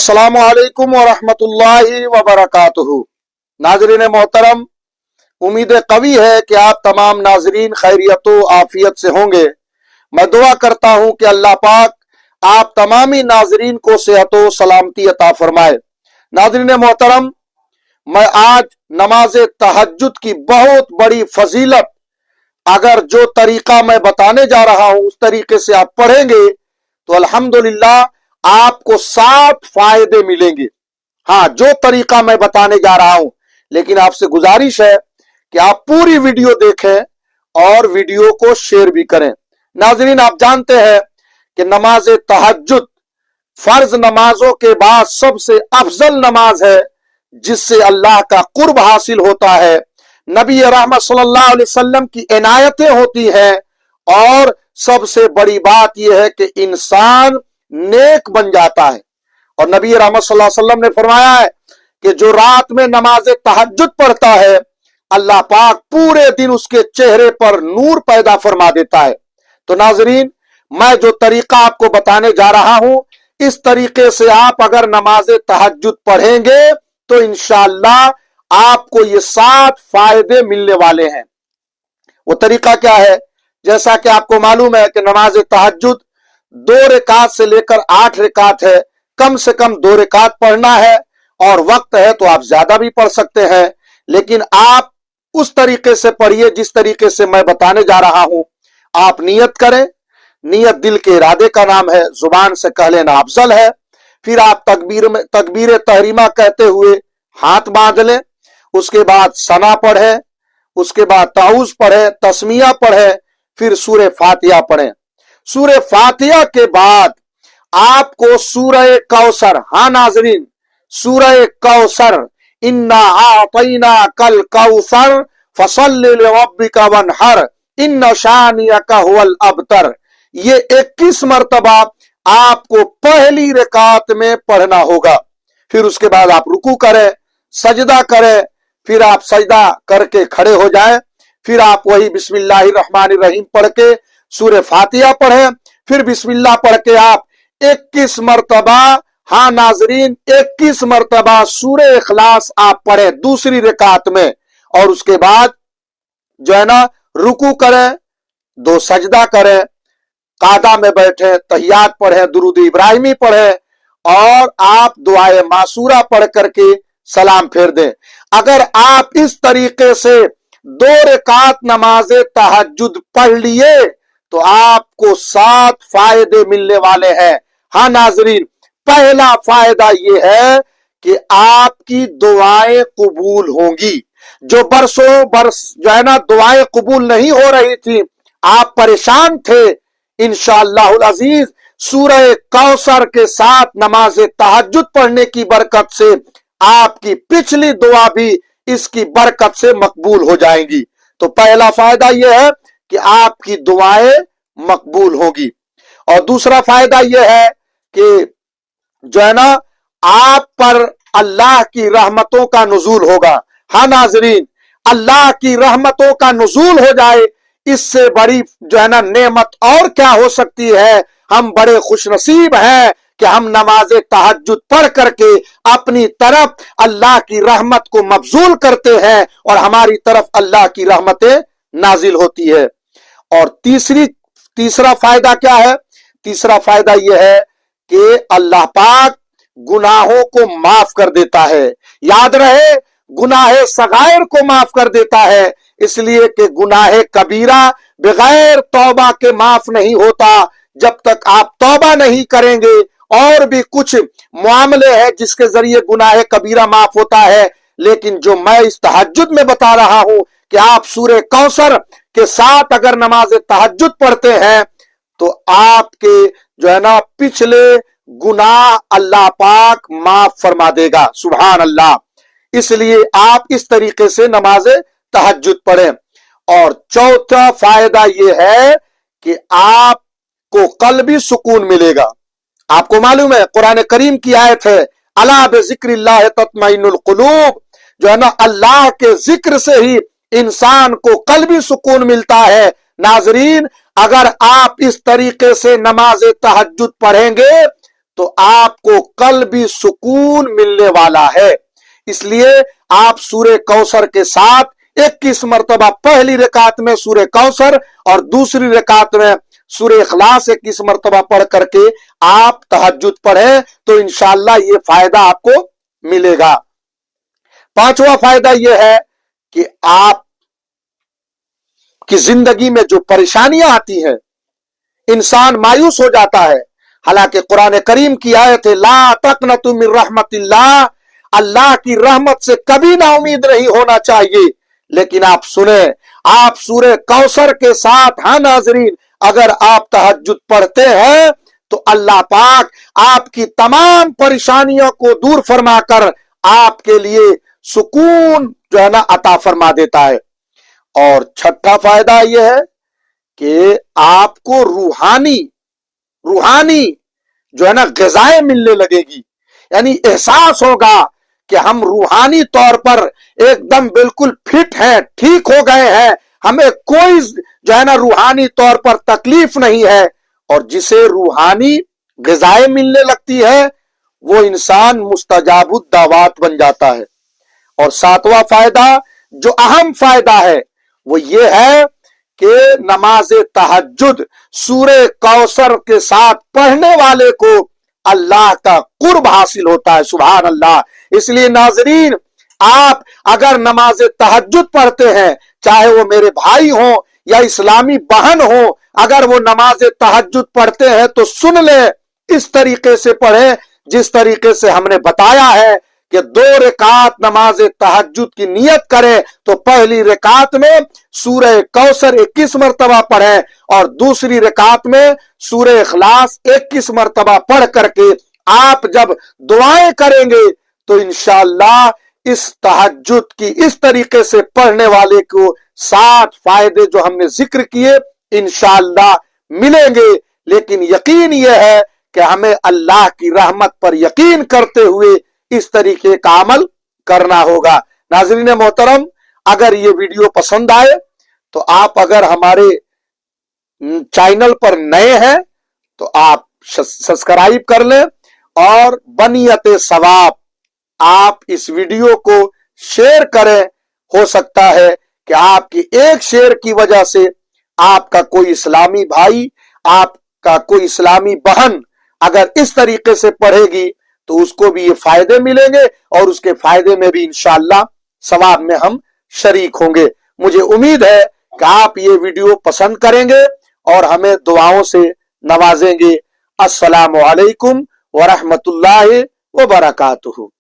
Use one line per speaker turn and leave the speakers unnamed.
अस्सलामु अलैकुम वरहमतुल्लाहि वबरकातुहू। नाज़रीन मोहतरम, उम्मीद कवी है कि आप तमाम नाजरीन खैरियत व आफियत से होंगे। मैं दुआ करता हूँ कि अल्लाह पाक आप तमामी नाजरीन को सेहत व सलामती अता फरमाए। नाजरीन मोहतरम, मैं आज नमाज तहज्जुद की बहुत बड़ी फजीलत, अगर जो तरीका मैं बताने जा रहा हूँ उस तरीके से आप पढ़ेंगे तो अल्हम्दुलिल्लाह आपको 7 फायदे मिलेंगे। हाँ, जो तरीका मैं बताने जा रहा हूं, लेकिन आपसे गुजारिश है कि आप पूरी वीडियो देखें और वीडियो को शेयर भी करें। नाज़रीन, आप जानते हैं कि नमाज तहज्जुद फर्ज नमाजों के बाद सबसे अफजल नमाज है, जिससे अल्लाह का कुर्ब हासिल होता है, नबी रहमत सल्लल्लाहु अलैहि वसल्लम की इनायतें होती हैं, और सबसे बड़ी बात यह है कि इंसान नेक बन जाता है। और नबी रहमत सल्लल्लाहु अलैहि वसल्लम ने फरमाया है कि जो रात में नमाज तहज्जुद पढ़ता है, अल्लाह पाक पूरे दिन उसके चेहरे पर नूर पैदा फरमा देता है। तो नाजरीन, मैं जो तरीका आपको बताने जा रहा हूं, इस तरीके से आप अगर नमाज तहज्जुद पढ़ेंगे तो इंशाअल्लाह आपको ये 7 फायदे मिलने वाले हैं। वो तरीका क्या है? जैसा कि आपको मालूम है कि नमाज तहज्जुद 2 रकात से लेकर 8 रकात है। कम से कम 2 रकात पढ़ना है, और वक्त है तो आप ज्यादा भी पढ़ सकते हैं, लेकिन आप उस तरीके से पढ़िए जिस तरीके से मैं बताने जा रहा हूं। आप नियत करें। नियत दिल के इरादे का नाम है, जुबान से कह लेना अफजल है। फिर आप तकबीर तहरीमा कहते हुए हाथ बांध लें। उसके बाद सना पढ़ें, उसके बाद ताऊज पढ़ें, तस्मिया पढ़ें, फिर सूरह फातिहा पढ़ें। सूरह फातिहा के बाद आपको सूरह कौसर, हाँ नाजरीन, सूरह कौसर, इन्ना आतैना कल कौसर फसल्लि लिरब्बिका वनहर इन्न शानियका हुवल अबतर, ये 21 मरतबा आपको पहली रकात में पढ़ना होगा। फिर उसके बाद आप रुकू करें, सजदा करें, फिर आप सजदा करके खड़े हो जाएं। फिर आप वही बिस्मिल्लाहिर्रहमानिर्रहीम पढ़ के सूरह फातिहा पढ़ें। फिर बिस्मिल्लाह पढ़ के आप 21 मरतबा, हाँ नाजरीन, 21 मरतबा सूरह इखलास आप पढ़ें दूसरी रकात में। और उसके बाद जो है ना, रुकू करें, 2 सजदा करें, कादा में बैठे, तहियात पढ़ें, दुरूद इब्राहिमी पढ़ें, और आप दुआए मासूरा पढ़ करके सलाम फेर दें। अगर आप इस तरीके से 2 रकात नमाज तहज्जुद पढ़ लिए तो आपको 7 फायदे मिलने वाले हैं। हाँ नाजरीन, पहला फायदा यह है कि आपकी दुआएं कबूल होंगी। जो बरसों बरस जो है ना दुआएं कबूल नहीं हो रही थी, आप परेशान थे, इंशाअल्लाहुल अजीज सूरह कौसर के साथ नमाज तहज्जुद पढ़ने की बरकत से आपकी पिछली दुआ भी इसकी बरकत से मकबूल हो जाएंगी। तो पहला फायदा यह है कि आपकी दुआएं मकबूल होगी। और दूसरा फायदा यह है कि जो है ना, आप पर अल्लाह की रहमतों का नुज़ूल होगा। हाँ नाजरीन, अल्लाह की रहमतों का नुज़ूल हो जाए, इससे बड़ी जो है ना नेमत और क्या हो सकती है। हम बड़े खुशनसीब हैं कि हम नमाज तहज्जुद पढ़ करके अपनी तरफ अल्लाह की रहमत को मबजूल करते हैं और हमारी तरफ अल्लाह की रहमतें नाजिल होती है। और तीसरा फायदा क्या है? तीसरा फायदा यह है कि अल्लाह पाक गुनाहों को माफ कर देता है। याद रहे, गुनाहे सगायर को माफ कर देता है, इसलिए कि गुनाहे कबीरा बगैर तौबा के माफ नहीं होता। जब तक आप तौबा नहीं करेंगे, और भी कुछ मामले हैं जिसके जरिए गुनाहे कबीरा माफ होता है, लेकिन जो मैं इस तहज्जुद में बता रहा हूं कि आप सूरह कौसर के साथ अगर नमाज तहज्जुद पढ़ते हैं तो आपके जो है ना पिछले गुनाह अल्लाह पाक माफ फरमा देगा। सुभान अल्लाह। इसलिए आप इस तरीके से नमाज तहज्जुद पढ़ें। और चौथा फायदा यह है कि आपको कल्बी सुकून मिलेगा। आपको मालूम है, कुरान करीम की आयत है, अला बिज़िक्रिल्लाह तत्मइन्नुल कुलूब, जो है ना अल्लाह के जिक्र से ही इंसान को कल्बी सुकून मिलता है। नाजरीन, अगर आप इस तरीके से नमाज तहज्जुद पढ़ेंगे तो आपको कल्बी सुकून मिलने वाला है। इसलिए आप सूरह कौसर के साथ 21 मरतबा पहली रकात में सूरह कौसर और दूसरी रकात में सूरह इखलास 21 मरतबा पढ़ करके आप तहज्जुद पढ़े तो इंशाअल्लाह ये फायदा आपको मिलेगा। पांचवा फायदा यह है कि आप की जिंदगी में जो परेशानियां आती हैं, इंसान मायूस हो जाता है। हालांकि कुरान करीम की आयत है, ला तक़नतु मिन रहमतिल्लाह, अल्लाह की रहमत से कभी ना उम्मीद नहीं होना चाहिए। लेकिन आप सुने, आप सूरह कौसर के साथ, हाँ नाज़रीन, अगर आप तहज्जुद पढ़ते हैं तो अल्लाह पाक आपकी तमाम परेशानियों को दूर फरमाकर आपके लिए सुकून जो है ना अता फरमा देता है। और छठा फायदा यह है कि आपको रूहानी जो है ना ग़िज़ाएं मिलने लगेगी, यानी एहसास होगा कि हम रूहानी तौर पर एकदम बिल्कुल फिट हैं, ठीक हो गए हैं, हमें कोई जो है ना रूहानी तौर पर तकलीफ नहीं है। और जिसे रूहानी ग़िज़ाएं मिलने लगती है वो इंसान मुस्तजाबुद दावात बन जाता है। और सातवां फायदा जो अहम फायदा है वो ये है कि नमाज तहज्जुद सूरह कौसर के साथ पढ़ने वाले को अल्लाह का कुर्ब हासिल होता है। सुभान अल्लाह। इसलिए नाज़रीन, आप अगर नमाज तहज्जुद पढ़ते हैं, चाहे वो मेरे भाई हो या इस्लामी बहन हो, अगर वो नमाज तहज्जुद पढ़ते हैं तो सुन ले, इस तरीके से पढ़े जिस तरीके से हमने बताया है कि 2 रकात नमाज तहज्जुद की नियत करें तो पहली रकात में सूरह कौसर 21 मरतबा पढ़ें और दूसरी रकात में सूरह इखलास 21 मरतबा पढ़ करके आप जब दुआएं करेंगे तो इंशाअल्लाह इस तहज्जुद की इस तरीके से पढ़ने वाले को 7 फायदे जो हमने जिक्र किए इंशाअल्लाह मिलेंगे। लेकिन यकीन यह है कि हमें अल्लाह की रहमत पर यकीन करते हुए इस तरीके का अमल करना होगा। नाज़रीन मोहतरम, अगर ये वीडियो पसंद आए तो आप अगर हमारे चैनल पर नए हैं तो आप सब्सक्राइब कर लें और बनियत सवाब आप इस वीडियो को शेयर करें। हो सकता है कि आपकी एक शेयर की वजह से आपका कोई इस्लामी भाई, आपका कोई इस्लामी बहन अगर इस तरीके से पढ़ेगी तो उसको भी ये फायदे मिलेंगे और उसके फायदे में भी इंशाअल्लाह सवाब में हम शरीक होंगे। मुझे उम्मीद है कि आप ये वीडियो पसंद करेंगे और हमें दुआओं से नवाजेंगे। अस्सलामु अलैकुम व रहमतुल्लाहि व बरकातुहू।